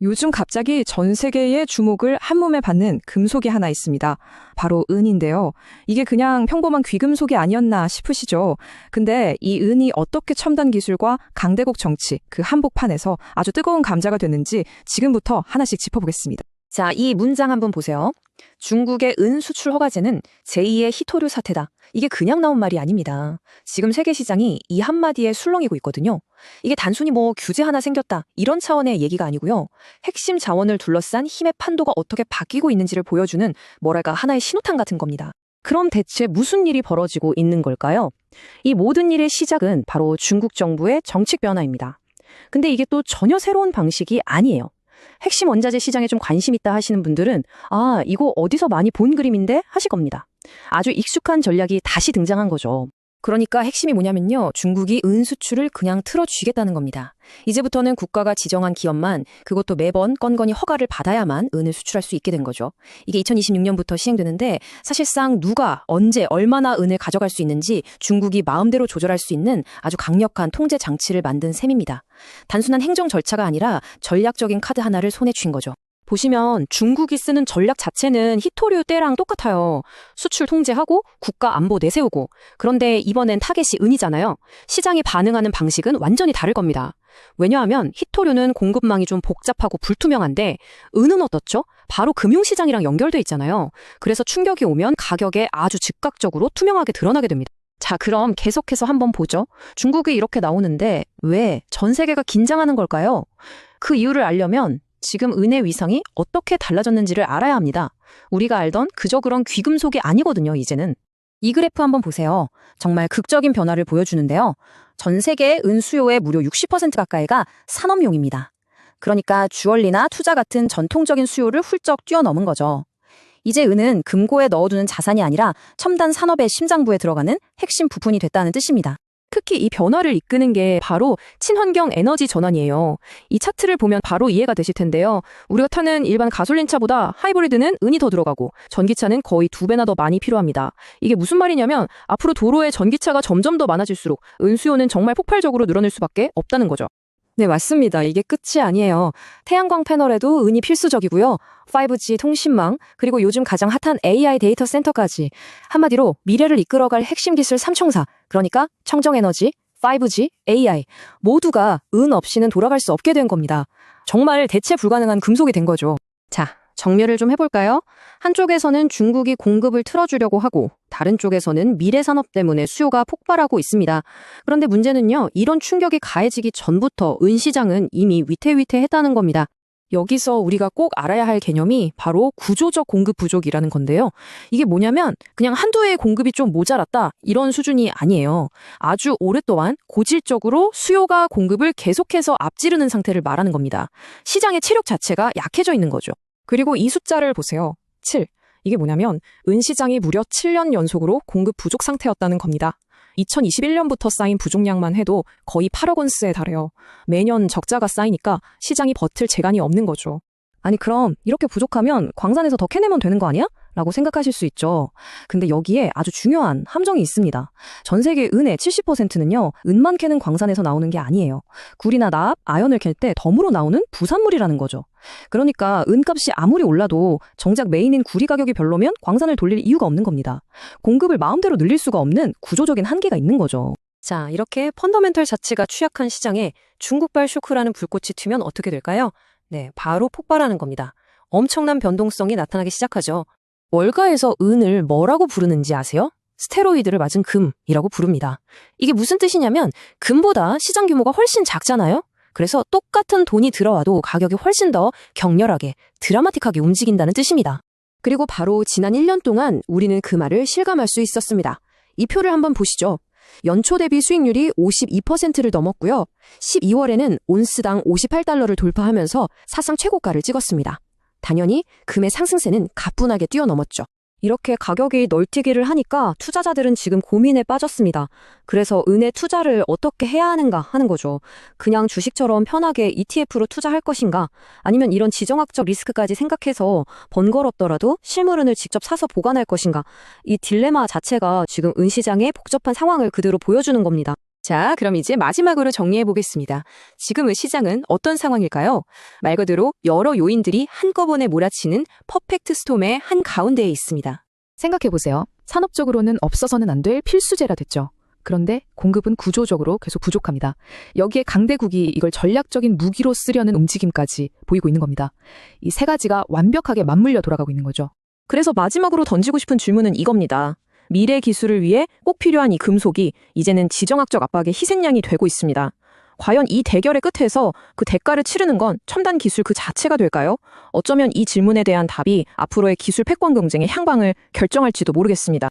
요즘 갑자기 전 세계의 주목을 한몸에 받는 금속이 하나 있습니다. 바로 은인데요. 이게 그냥 평범한 귀금속이 아니었나 싶으시죠? 근데 이 은이 어떻게 첨단 기술과 강대국 정치, 그 한복판에서 아주 뜨거운 감자가 됐는지 지금부터 하나씩 짚어보겠습니다. 자, 이 문장 한번 보세요. 중국의 은 수출 허가제는 제2의 히토류 사태다. 이게 그냥 나온 말이 아닙니다. 지금 세계 시장이 이 한마디에 술렁이고 있거든요. 이게 단순히 규제 하나 생겼다 이런 차원의 얘기가 아니고요. 핵심 자원을 둘러싼 힘의 판도가 어떻게 바뀌고 있는지를 보여주는 뭐랄까 하나의 신호탄 같은 겁니다. 그럼 대체 무슨 일이 벌어지고 있는 걸까요? 이 모든 일의 시작은 바로 중국 정부의 정책 변화입니다. 근데 이게 또 전혀 새로운 방식이 아니에요. 핵심 원자재 시장에 좀 관심 있다 하시는 분들은 이거 어디서 많이 본 그림인데 하실 겁니다. 아주 익숙한 전략이 다시 등장한 거죠. 그러니까 핵심이 뭐냐면요. 중국이 은 수출을 그냥 틀어주겠다는 겁니다. 이제부터는 국가가 지정한 기업만 그것도 매번 건건이 허가를 받아야만 은을 수출할 수 있게 된 거죠. 이게 2026년부터 시행되는데 사실상 누가 언제 얼마나 은을 가져갈 수 있는지 중국이 마음대로 조절할 수 있는 아주 강력한 통제 장치를 만든 셈입니다. 단순한 행정 절차가 아니라 전략적인 카드 하나를 손에 쥔 거죠. 보시면 중국이 쓰는 전략 자체는 히토류 때랑 똑같아요. 수출 통제하고 국가 안보 내세우고. 그런데 이번엔 타겟이 은이잖아요. 시장이 반응하는 방식은 완전히 다를 겁니다. 왜냐하면 히토류는 공급망이 좀 복잡하고 불투명한데 은은 어떻죠? 바로 금융시장이랑 연결돼 있잖아요. 그래서 충격이 오면 가격에 아주 즉각적으로 투명하게 드러나게 됩니다. 자, 그럼 계속해서 한번 보죠. 중국이 이렇게 나오는데 왜 전 세계가 긴장하는 걸까요? 그 이유를 알려면 지금 은의 위상이 어떻게 달라졌는지를 알아야 합니다. 우리가 알던 그저 그런 귀금속이 아니거든요, 이제는. 이 그래프 한번 보세요. 정말 극적인 변화를 보여주는데요. 전 세계의 은 수요의 무려 60% 가까이가 산업용입니다. 그러니까 주얼리나 투자 같은 전통적인 수요를 훌쩍 뛰어넘은 거죠. 이제 은은 금고에 넣어두는 자산이 아니라 첨단 산업의 심장부에 들어가는 핵심 부품이 됐다는 뜻입니다. 특히 이 변화를 이끄는 게 바로 친환경 에너지 전환이에요. 이 차트를 보면 바로 이해가 되실 텐데요. 우리가 타는 일반 가솔린 차보다 하이브리드는 은이 더 들어가고 전기차는 거의 2배나 더 많이 필요합니다. 이게 무슨 말이냐면 앞으로 도로에 전기차가 점점 더 많아질수록 은 수요는 정말 폭발적으로 늘어날 수밖에 없다는 거죠. 네, 맞습니다. 이게 끝이 아니에요. 태양광 패널에도 은이 필수적이고요. 5G 통신망, 그리고 요즘 가장 핫한 AI 데이터 센터까지. 한마디로 미래를 이끌어갈 핵심 기술 삼총사, 그러니까 청정에너지, 5G, AI 모두가 은 없이는 돌아갈 수 없게 된 겁니다. 정말 대체 불가능한 금속이 된 거죠. 자, 정리를 좀 해볼까요? 한쪽에서는 중국이 공급을 틀어주려고 하고 다른 쪽에서는 미래 산업 때문에 수요가 폭발하고 있습니다. 그런데 문제는요. 이런 충격이 가해지기 전부터 은 시장은 이미 위태위태했다는 겁니다. 여기서 우리가 꼭 알아야 할 개념이 바로 구조적 공급 부족이라는 건데요. 이게 뭐냐면 그냥 한두 해의 공급이 좀 모자랐다 이런 수준이 아니에요. 아주 오랫동안 고질적으로 수요가 공급을 계속해서 앞지르는 상태를 말하는 겁니다. 시장의 체력 자체가 약해져 있는 거죠. 그리고 이 숫자를 보세요. 7. 이게 뭐냐면 은 시장이 무려 7년 연속으로 공급 부족 상태였다는 겁니다. 2021년부터 쌓인 부족량만 해도 거의 8억 온스에 달해요. 매년 적자가 쌓이니까 시장이 버틸 재간이 없는 거죠. 아니 그럼 이렇게 부족하면 광산에서 더 캐내면 되는 거 아니야? 라고 생각하실 수 있죠. 근데 여기에 아주 중요한 함정이 있습니다. 전 세계 은의 70%는요. 은만 캐는 광산에서 나오는 게 아니에요. 굴이나 납, 아연을 캘 때 덤으로 나오는 부산물이라는 거죠. 그러니까 은값이 아무리 올라도 정작 메인인 구리 가격이 별로면 광산을 돌릴 이유가 없는 겁니다. 공급을 마음대로 늘릴 수가 없는 구조적인 한계가 있는 거죠. 자, 이렇게 펀더멘털 자체가 취약한 시장에 중국발 쇼크라는 불꽃이 튀면 어떻게 될까요? 네, 바로 폭발하는 겁니다. 엄청난 변동성이 나타나기 시작하죠. 월가에서 은을 뭐라고 부르는지 아세요? 스테로이드를 맞은 금이라고 부릅니다. 이게 무슨 뜻이냐면 금보다 시장 규모가 훨씬 작잖아요? 그래서 똑같은 돈이 들어와도 가격이 훨씬 더 격렬하게, 드라마틱하게 움직인다는 뜻입니다. 그리고 바로 지난 1년 동안 우리는 그 말을 실감할 수 있었습니다. 이 표를 한번 보시죠. 연초 대비 수익률이 52%를 넘었고요. 12월에는 온스당 58달러를 돌파하면서 사상 최고가를 찍었습니다. 당연히 금의 상승세는 가뿐하게 뛰어넘었죠. 이렇게 가격이 널뛰기를 하니까 투자자들은 지금 고민에 빠졌습니다. 그래서 은에 투자를 어떻게 해야 하는가 하는 거죠. 그냥 주식처럼 편하게 ETF로 투자할 것인가? 아니면 이런 지정학적 리스크까지 생각해서 번거롭더라도 실물은을 직접 사서 보관할 것인가? 이 딜레마 자체가 지금 은 시장의 복잡한 상황을 그대로 보여주는 겁니다. 자, 그럼 이제 마지막으로 정리해 보겠습니다. 지금의 시장은 어떤 상황일까요? 말 그대로 여러 요인들이 한꺼번에 몰아치는 퍼펙트 스톰의 한가운데에 있습니다. 생각해보세요. 산업적으로는 없어서는 안 될 필수재라 됐죠. 그런데 공급은 구조적으로 계속 부족합니다. 여기에 강대국이 이걸 전략적인 무기로 쓰려는 움직임까지 보이고 있는 겁니다. 이 세 가지가 완벽하게 맞물려 돌아가고 있는 거죠. 그래서 마지막으로 던지고 싶은 질문은 이겁니다. 미래 기술을 위해 꼭 필요한 이 금속이 이제는 지정학적 압박의 희생양이 되고 있습니다. 과연 이 대결의 끝에서 그 대가를 치르는 건 첨단 기술 그 자체가 될까요? 어쩌면 이 질문에 대한 답이 앞으로의 기술 패권 경쟁의 향방을 결정할지도 모르겠습니다.